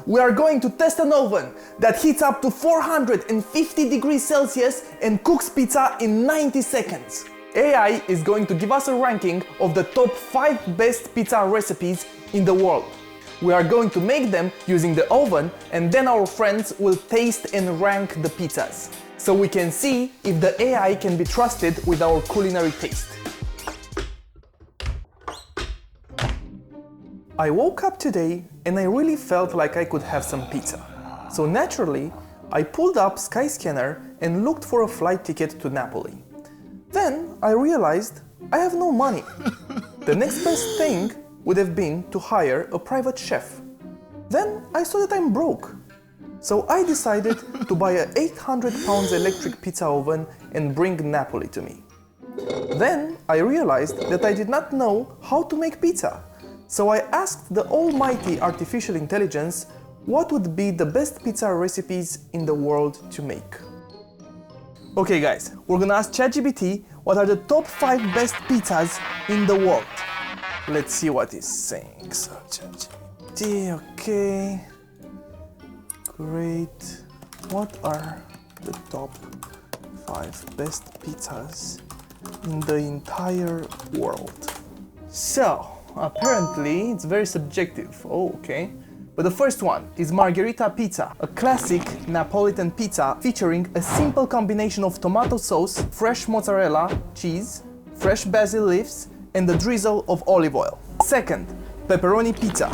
we are going to test an oven that heats up to 450 degrees Celsius and cooks pizza in 90 seconds. AI is going to give us a ranking of the top 5 best pizza recipes in the world. We are going to make them using the oven, and then our friends will taste and rank the pizzas, so we can see if the AI can be trusted with our culinary taste. I woke up today and I really felt like I could have some pizza. So naturally, I pulled up Skyscanner and looked for a flight ticket to Napoli. Then I realized I have no money. The next best thing would have been to hire a private chef. Then I saw that I'm broke. So I decided to buy a 800 pounds electric pizza oven and bring Napoli to me. Then I realized that I did not know how to make pizza. So I asked the almighty artificial intelligence what would be the best pizza recipes in the world to make. Okay guys, we're gonna ask ChatGPT what are the top 5 best pizzas in the world. Let's see what it's saying. So ChatGPT, okay. Great. What are the top 5 best pizzas in the entire world? So, apparently, it's very subjective. Oh, okay. But the first one is Margherita pizza, a classic Napolitan pizza featuring a simple combination of tomato sauce, fresh mozzarella, cheese, fresh basil leaves, and a drizzle of olive oil. Second, pepperoni pizza,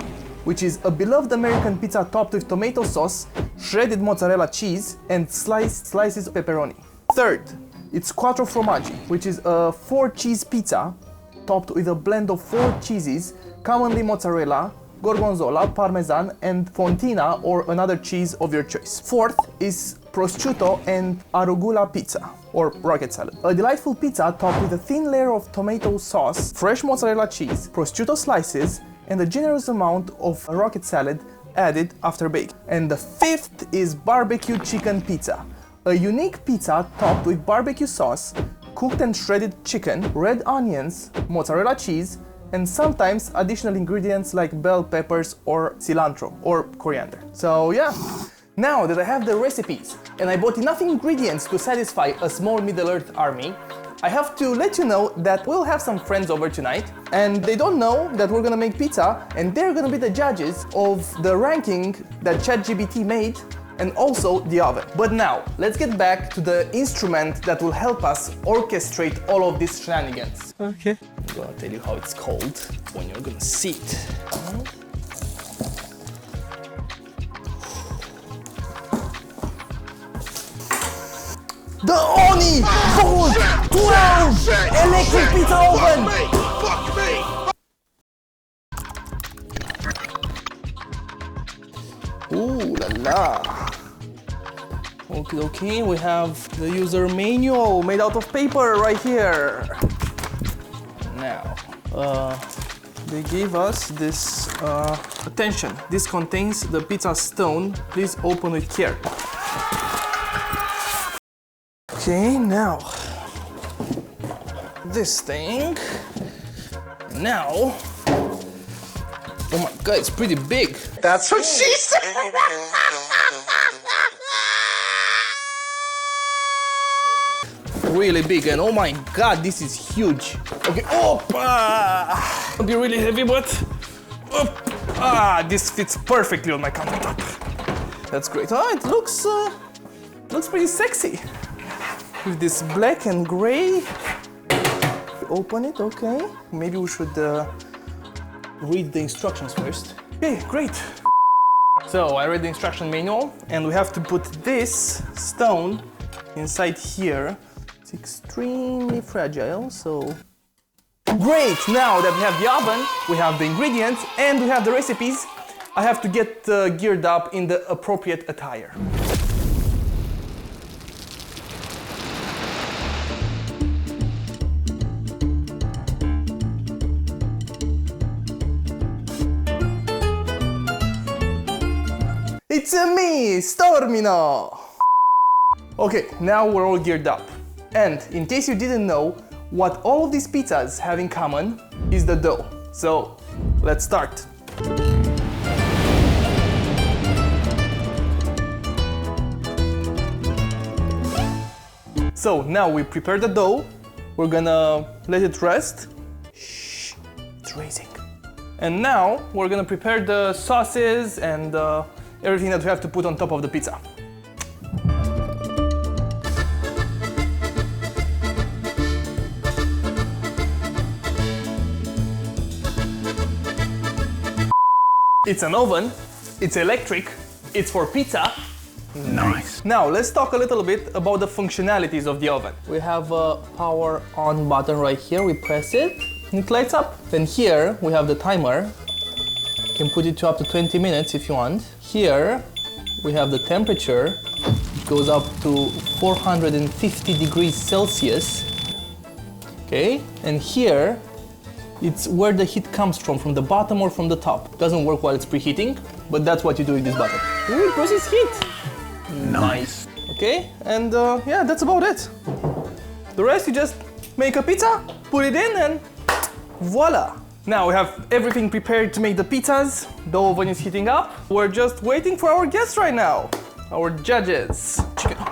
which is a beloved American pizza topped with tomato sauce, shredded mozzarella cheese, and slices of pepperoni. Third, it's quattro formaggi, which is a 4-cheese pizza topped with a blend of 4 cheeses, commonly mozzarella, gorgonzola, parmesan, and fontina or another cheese of your choice. Fourth is prosciutto and arugula pizza, or rocket salad. A delightful pizza topped with a thin layer of tomato sauce, fresh mozzarella cheese, prosciutto slices, and a generous amount of rocket salad added after baking. And the fifth is barbecue chicken pizza, a unique pizza topped with barbecue sauce, cooked and shredded chicken, red onions, mozzarella cheese, and sometimes additional ingredients like bell peppers or cilantro or coriander. So yeah, now that I have the recipes and I bought enough ingredients to satisfy a small Middle-earth army, I have to let you know that we'll have some friends over tonight, and they don't know that we're gonna make pizza, and they're gonna be the judges of the ranking that ChatGPT made and also the oven. But now, let's get back to the instrument that will help us orchestrate all of these shenanigans. Okay. I'm gonna tell you how it's called when you're gonna see it. The Ooni Volt 12 electric pizza oven! Fuck me! Ooh la la! Okay, we have the user manual made out of paper right here. Now, they gave us this, attention, this contains the pizza stone. Please open with care. Okay, now, this thing. Now, oh my god, it's pretty big. That's what she said! Really big, and oh my god, this is huge. Okay, it'll be really heavy, but this fits perfectly on my countertop. That's great. Oh, it looks pretty sexy with this black and gray. Open it, okay. Maybe we should read the instructions first. Okay, great. So I read the instruction manual, and we have to put this stone inside here. It's extremely fragile, so... Great! Now that we have the oven, we have the ingredients, and we have the recipes, I have to get geared up in the appropriate attire. It's me, Stormino! Okay, now we're all geared up. And in case you didn't know, what all of these pizzas have in common is the dough. So, let's start. So now we prepare the dough. We're gonna let it rest. Shh, it's raising. And now we're gonna prepare the sauces and everything that we have to put on top of the pizza. It's an oven, it's electric, it's for pizza. Nice. Now let's talk a little bit about the functionalities of the oven. We have a power on button right here. We press it and it lights up. Then here we have the timer. You can put it to up to 20 minutes if you want. Here we have the temperature. It goes up to 450 degrees Celsius. Okay, and here it's where the heat comes from the bottom or from the top. It doesn't work while it's preheating, but that's what you do with this button. Ooh, it processes heat. Nice. Okay, and yeah, that's about it. The rest you just make a pizza, put it in, and voila. Now we have everything prepared to make the pizzas. The oven is heating up. We're just waiting for our guests right now. Our judges.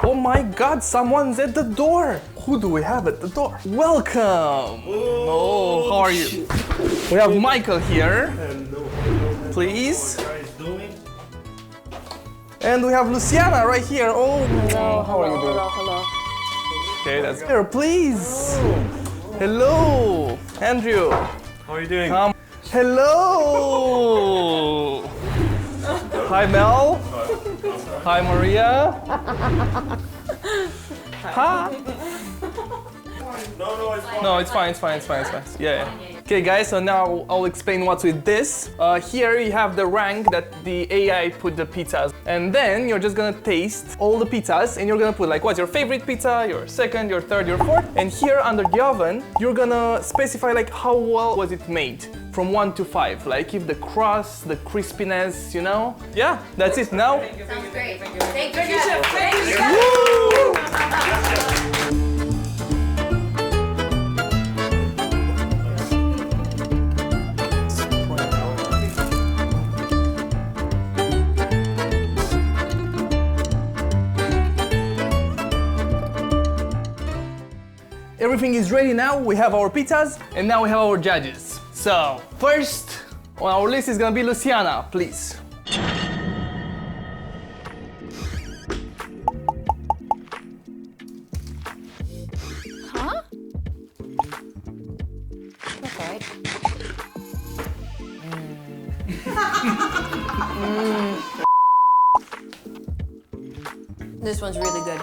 Oh my God, someone's at the door. Who do we have at the door? Welcome. Oh, how are you? We have Michael here. Hello. Please. How are you guys doing? And we have Luciana right here. Oh, Hello, how are you doing? hello. Okay, that's here. Please. Hello, Andrew. How are you doing? Hello. Hi, Mel. Hi, Maria. Hi. No, it's fine. Yeah. Okay, guys, so now I'll explain what's with this. Here you have the rank that the AI put the pizzas. And then you're just gonna taste all the pizzas and you're gonna put like what's your favorite pizza, your second, your third, your fourth. And here under the oven, you're gonna specify like how well was it made from 1 to 5. Like if the crust, the crispiness, you know? Yeah, that's it now. Sounds great. Thank you, Chef. Thank you, Woo! Everything is ready now. We have our pizzas and now we have our judges. So first on our list is gonna be Luciana, please. Huh? That's all right. This one's really good.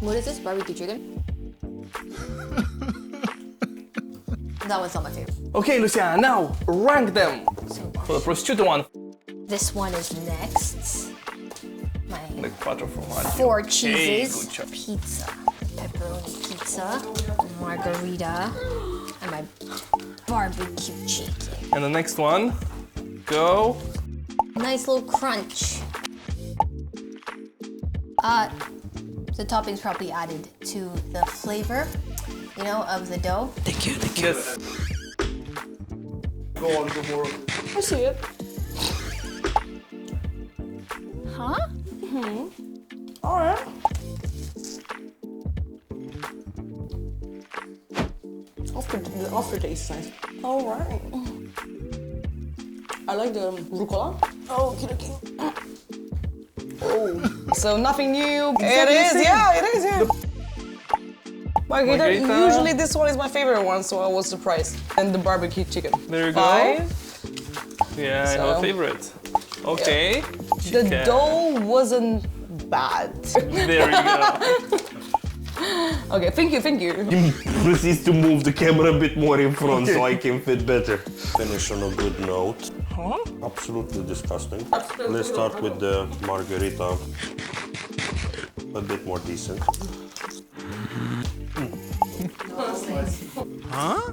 What is this? Barbecue chicken? That one's not my favorite. Okay, Luciana, now rank them for the prosciutto one. This one is next. My The quattro formaggio. 4 Okay, cheeses good job. pizza. Pepperoni pizza, margarita, and my barbecue chicken. And the next one, go. Nice little crunch. The toppings probably added to the flavor, you know, of the dough. Yes. Go on, go more. I see it. Huh? All right. The aftertaste is nice. All right. I like the rucola. Oh, okay. Oh, so nothing new. It is, yeah, it is, yeah. Margarita, Margarita. usually this one is my favorite one, so I was surprised. And the barbecue chicken. There you go. 5. Yeah, I know So- favorite. Okay. The Chicken. dough wasn't bad. There you go. Okay, thank you. Proceeds to move the camera a bit more in front so I can fit better. Finish on a good note. Huh? Absolutely disgusting. Let's start with the margarita. A bit more decent. Huh?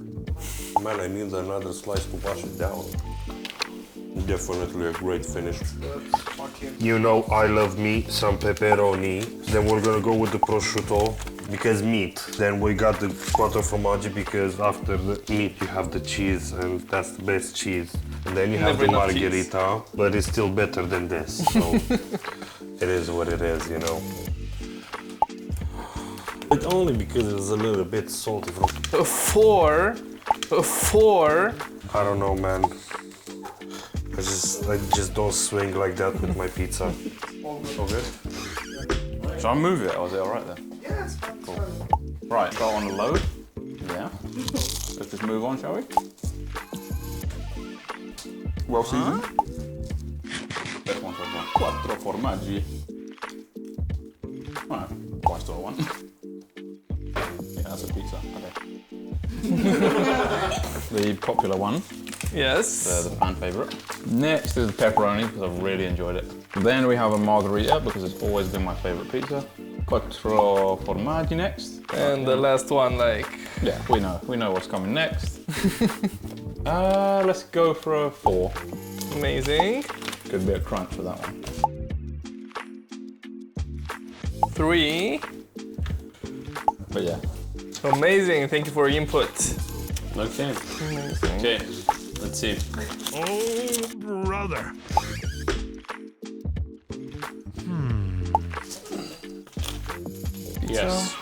Man, I need another slice to wash it down. Definitely a great finish. You know I love meat, some pepperoni. Then we're gonna go with the prosciutto because meat. Then we got the quattro formaggi because after the meat you have the cheese and that's the best cheese. And then you have Never the enough margherita, but it's still better than this. So it is what it is, you know. But only because it was a little bit salty from... A 4. A 4. I don't know, man. I just don't swing like that with my pizza. All good? Shall I move it or is it alright then? Yeah, it's Cool. Right, go on load. Yeah. Let's just move on, shall we? Well seasoned. Best one so far. 4 formaggi. Well, twice to one. Yeah, that's a pizza. Okay. The popular one. Yes. The fan favorite. Next is the pepperoni because I really enjoyed it. Then we have a margherita because it's always been my favorite pizza. 4 formaggi next. And the last one, like... Yeah, we know what's coming next. Let's go for a 4. Amazing. Good bit of crunch for that one. 3. But yeah. Amazing. Thank you for your input. Okay. Amazing. Okay. Let's see. Oh, brother. Yes.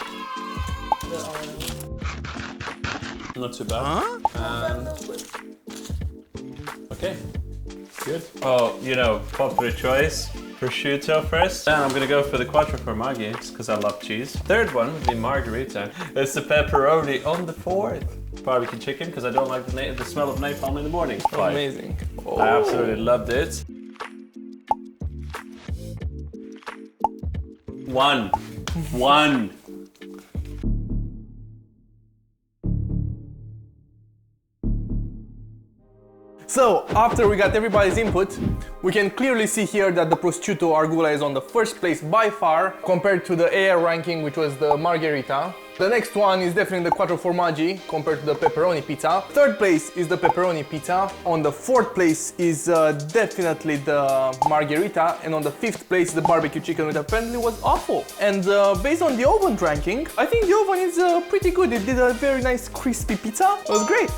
Not too bad. Okay. Good. Oh, you know, popular choice. Prosciutto first. Then I'm gonna go for the quattro formaggi, just because I love cheese. Third one would be margherita. It's the pepperoni on the 4th. Barbecue chicken, because I don't like the smell of napalm in the morning. 5. Amazing. Oh. I absolutely loved it. 1. 1. So, after we got everybody's input, we can clearly see here that the prosciutto arugula is on the first place by far, compared to the AR ranking, which was the margherita. The next one is definitely the quattro formaggi, compared to the pepperoni pizza. Third place is the pepperoni pizza. On the 4th place is definitely the margherita. And on the 5th place, the barbecue chicken, which apparently was awful. And based on the oven ranking, I think the oven is pretty good. It did a very nice crispy pizza. It was great.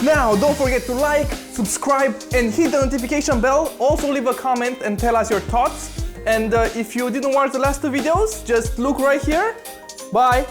Now, don't forget to like, subscribe, and hit the notification bell. Also leave a comment and tell us your thoughts. And if you didn't watch the last 2 videos, just look right here. Bye!